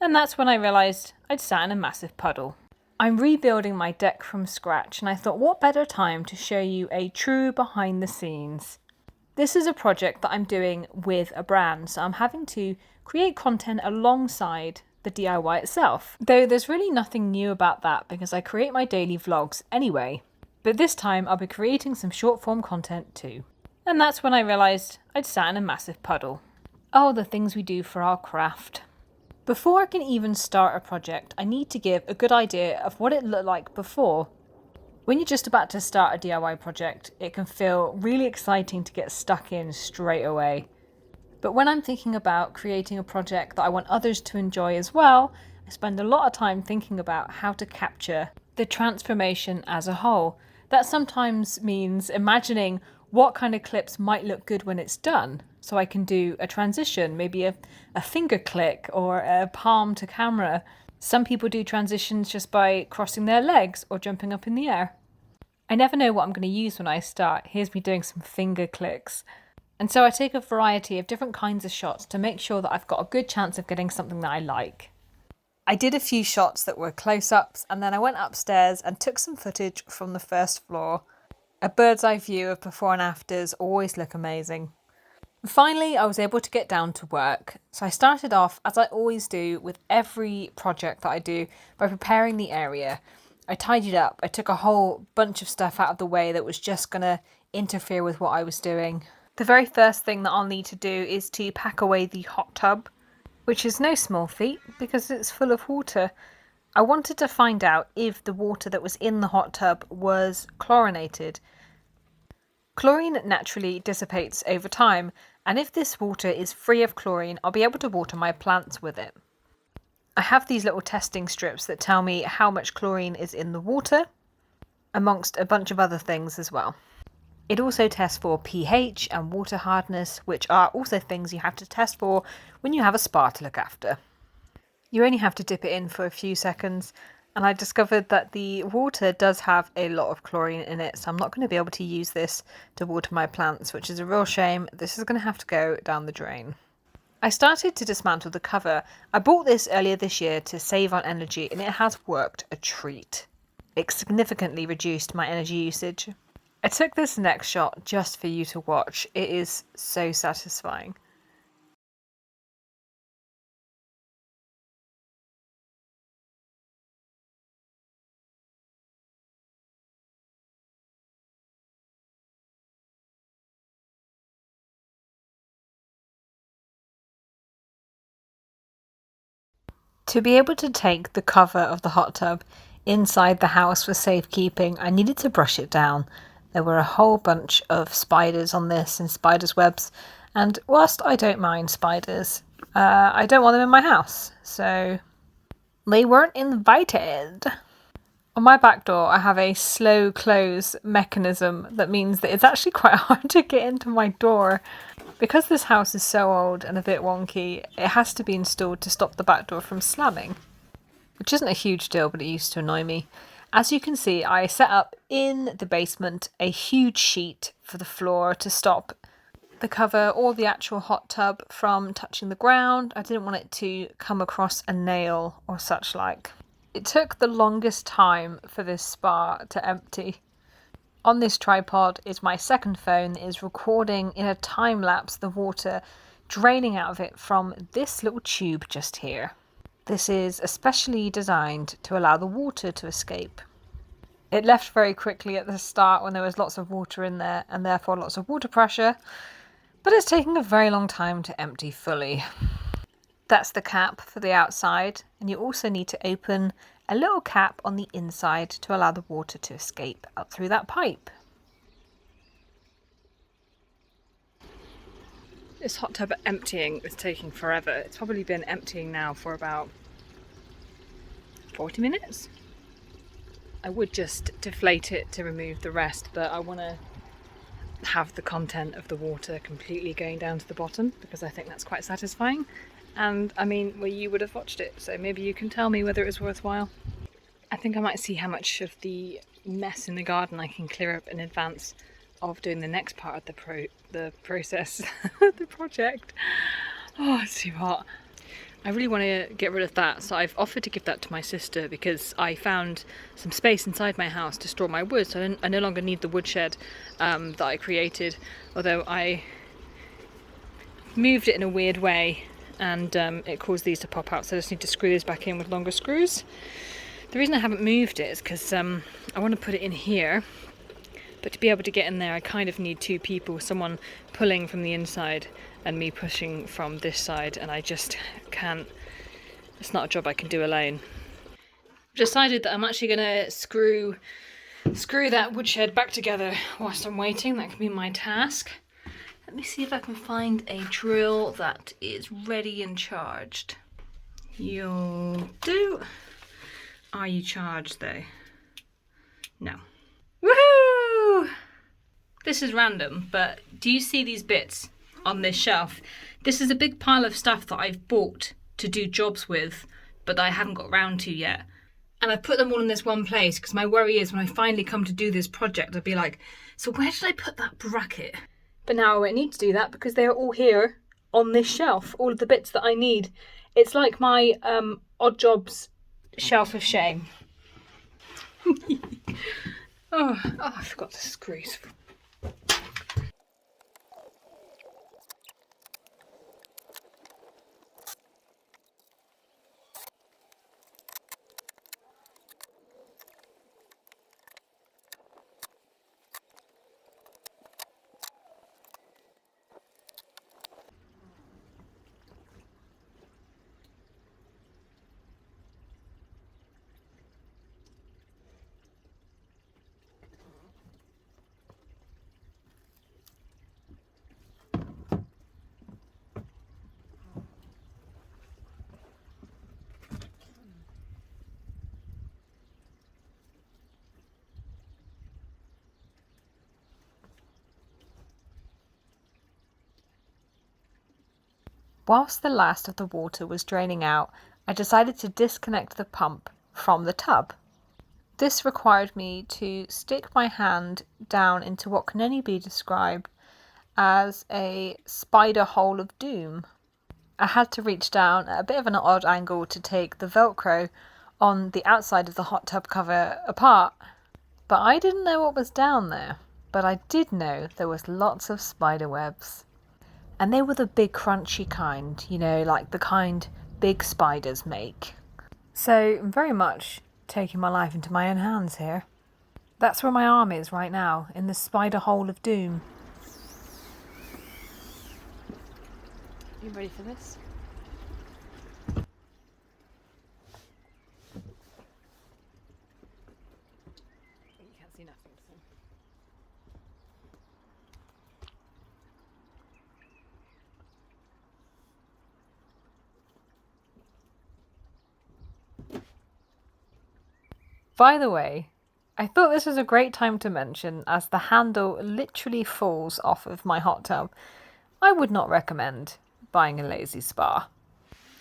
And that's when I realised I'd sat in a massive puddle. I'm rebuilding my deck from scratch, and I thought, what better time to show you a true behind the scenes. This is a project that I'm doing with a brand, so I'm having to create content alongside the DIY itself. Though there's really nothing new about that because I create my daily vlogs anyway. But this time I'll be creating some short form content too. And that's when I realised I'd sat in a massive puddle. Oh, the things we do for our craft. Before I can even start a project, I need to give a good idea of what it looked like before. When you're just about to start a DIY project, it can feel really exciting to get stuck in straight away. But when I'm thinking about creating a project that I want others to enjoy as well, I spend a lot of time thinking about how to capture the transformation as a whole. That sometimes means imagining what kind of clips might look good when it's done. So I can do a transition, maybe a finger click or a palm to camera. Some people do transitions just by crossing their legs or jumping up in the air. I never know what I'm going to use when I start. Here's me doing some finger clicks. And so I take a variety of different kinds of shots to make sure that I've got a good chance of getting something that I like. I did a few shots that were close-ups, and then I went upstairs and took some footage from the first floor. A bird's eye view of before and afters always look amazing. Finally, I was able to get down to work. So I started off, as I always do with every project that I do, by preparing the area. I tidied up. I took a whole bunch of stuff out of the way that was just going to interfere with what I was doing. The very first thing that I'll need to do is to pack away the hot tub, which is no small feat because it's full of water. I wanted to find out if the water that was in the hot tub was chlorinated. Chlorine naturally dissipates over time, and if this water is free of chlorine, I'll be able to water my plants with it. I have these little testing strips that tell me how much chlorine is in the water, amongst a bunch of other things as well. It also tests for pH and water hardness, which are also things you have to test for when you have a spa to look after. You only have to dip it in for a few seconds, and I discovered that the water does have a lot of chlorine in it, so I'm not going to be able to use this to water my plants, which is a real shame. This is going to have to go down the drain. I started to dismantle the cover. I bought this earlier this year to save on energy, and it has worked a treat. It significantly reduced my energy usage. I took this next shot just for you to watch. It is so satisfying. To be able to take the cover of the hot tub inside the house for safekeeping, I needed to brush it down. There were a whole bunch of spiders on this and spiders' webs, and whilst I don't mind spiders, I don't want them in my house, so they weren't invited. On my back door, I have a slow close mechanism that means that it's actually quite hard to get into my door. Because this house is so old and a bit wonky, it has to be installed to stop the back door from slamming, which isn't a huge deal, but it used to annoy me. As you can see, I set up in the basement a huge sheet for the floor to stop the cover or the actual hot tub from touching the ground. I didn't want it to come across a nail or such like. It took the longest time for this spa to empty. On this tripod is my second phone that is recording in a time lapse the water draining out of it from this little tube just here. This is especially designed to allow the water to escape. It left very quickly at the start when there was lots of water in there and therefore lots of water pressure, but it's taking a very long time to empty fully. That's the cap for the outside, and you also need to open a little cap on the inside to allow the water to escape out through that pipe. This hot tub emptying is taking forever. It's probably been emptying now for about 40 minutes. I would just deflate it to remove the rest, but I want to have the content of the water completely going down to the bottom because I think that's quite satisfying. And I mean, well, you would have watched it, so maybe you can tell me whether it was worthwhile. I think I might see how much of the mess in the garden I can clear up in advance of doing the next part of the process, the project. Oh, it's too hot. I really want to get rid of that, so I've offered to give that to my sister because I found some space inside my house to store my wood, so I no longer need the woodshed that I created, although I moved it in a weird way and it caused these to pop out, so I just need to screw these back in with longer screws. The reason I haven't moved it is because I want to put it in here, but to be able to get in there I kind of need two people, someone pulling from the inside and me pushing from this side, and I just can't, it's not a job I can do alone. I've decided that I'm actually going to screw that woodshed back together whilst I'm waiting. That can be my task. Let me see if I can find a drill that is ready and charged. You'll do. Are you charged though? No. Woohoo! This is random, but do you see these bits on this shelf? This is a big pile of stuff that I've bought to do jobs with, but that I haven't got round to yet. And I put them all in this one place because my worry is when I finally come to do this project, I'll be like, so where did I put that bracket? But now I won't need to do that because they are all here on this shelf, all of the bits that I need. It's like my odd jobs shelf of shame. Oh, I forgot the screws. Whilst the last of the water was draining out, I decided to disconnect the pump from the tub. This required me to stick my hand down into what can only be described as a spider hole of doom. I had to reach down at a bit of an odd angle to take the Velcro on the outside of the hot tub cover apart. But I didn't know what was down there, but I did know there was lots of spider webs. And they were the big crunchy kind, you know, like the kind big spiders make. So I'm very much taking my life into my own hands here. That's where my arm is right now, in the spider hole of doom. You ready for this? You can't see nothing, so. By the way, I thought this was a great time to mention, as the handle literally falls off of my hot tub. I would not recommend buying a lazy spa.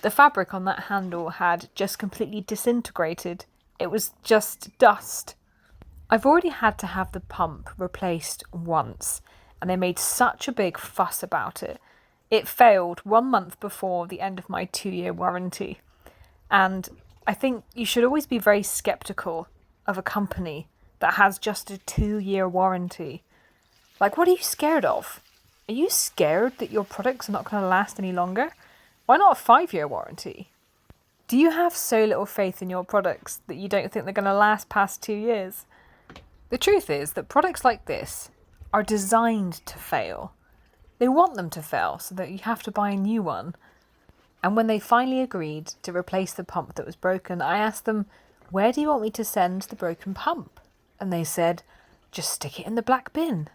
The fabric on that handle had just completely disintegrated. It was just dust. I've already had to have the pump replaced once, and they made such a big fuss about it. It failed 1 month before the end of my 2-year warranty. And I think you should always be very skeptical of a company that has just a 2-year warranty. Like, what are you scared of? Are you scared that your products are not going to last any longer? Why not a 5-year warranty? Do you have so little faith in your products that you don't think they're going to last past 2 years? The truth is that products like this are designed to fail. They want them to fail so that you have to buy a new one. And when they finally agreed to replace the pump that was broken, I asked them, where do you want me to send the broken pump? And they said, just stick it in the black bin.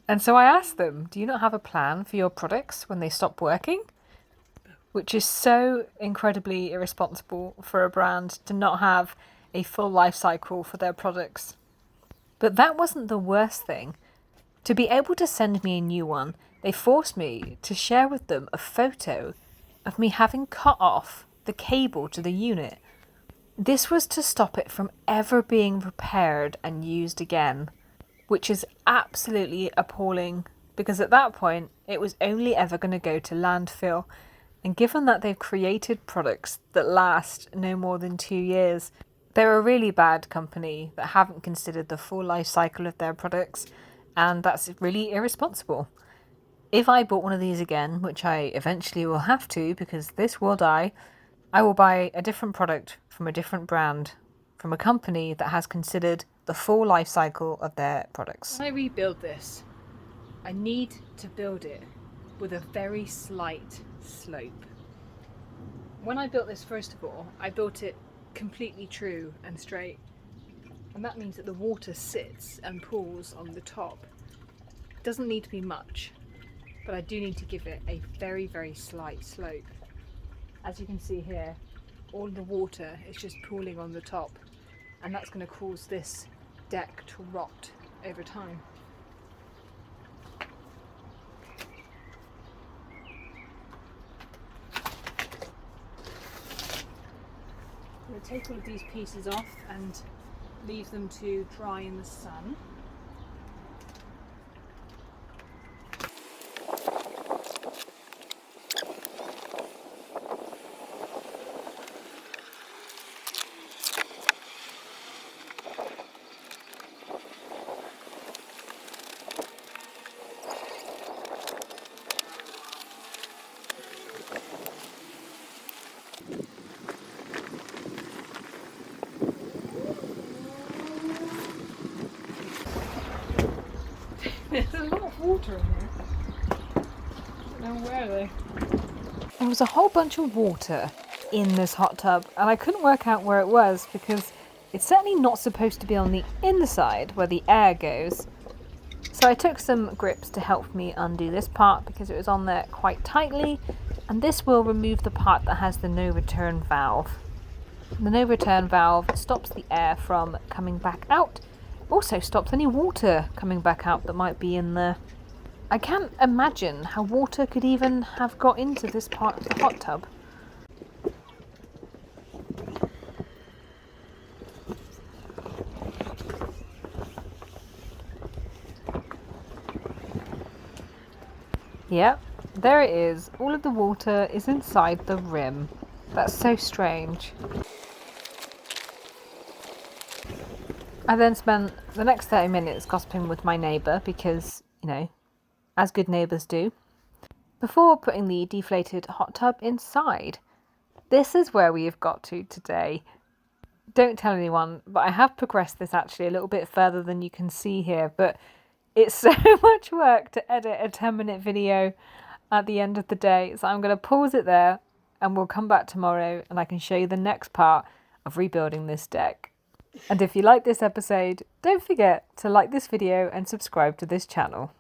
And so I asked them, do you not have a plan for your products when they stop working? Which is so incredibly irresponsible for a brand to not have a full life cycle for their products. But that wasn't the worst thing. To be able to send me a new one, they forced me to share with them a photo of me having cut off the cable to the unit. This was to stop it from ever being repaired and used again, which is absolutely appalling because at that point it was only ever going to go to landfill, And given that they've created products that last no more than 2 years, they're a really bad company that haven't considered the full life cycle of their products, and that's really irresponsible. If I bought one of these again, which I eventually will have to because this will die, I will buy a different product from a different brand, from a company that has considered the full life cycle of their products. When I rebuild this, I need to build it with a very slight slope. When I built this, first of all, I built it completely true and straight, and that means that the water sits and pools on the top. It doesn't need to be much, but I do need to give it a very, very slight slope. As you can see here, all the water is just pooling on the top, and that's going to cause this deck to rot over time. I'm going to take all of these pieces off and leave them to dry in the sun. There's a lot of water in here. I don't know where they. There was a whole bunch of water in this hot tub, and I couldn't work out where it was because it's certainly not supposed to be on the inside where the air goes. So I took some grips to help me undo this part because it was on there quite tightly, and this will remove the part that has the no return valve. The no return valve stops the air from coming back out. Also stops any water coming back out that might be in there. I can't imagine how water could even have got into this part of the hot tub. Yep, there it is. All of the water is inside the rim. That's so strange. I then spent the next 30 minutes gossiping with my neighbour because, as good neighbours do, before putting the deflated hot tub inside. This is where we have got to today. Don't tell anyone, but I have progressed this actually a little bit further than you can see here, but it's so much work to edit a 10-minute video at the end of the day, so I'm going to pause it there and we'll come back tomorrow and I can show you the next part of rebuilding this deck. And if you like this episode, don't forget to like this video and subscribe to this channel.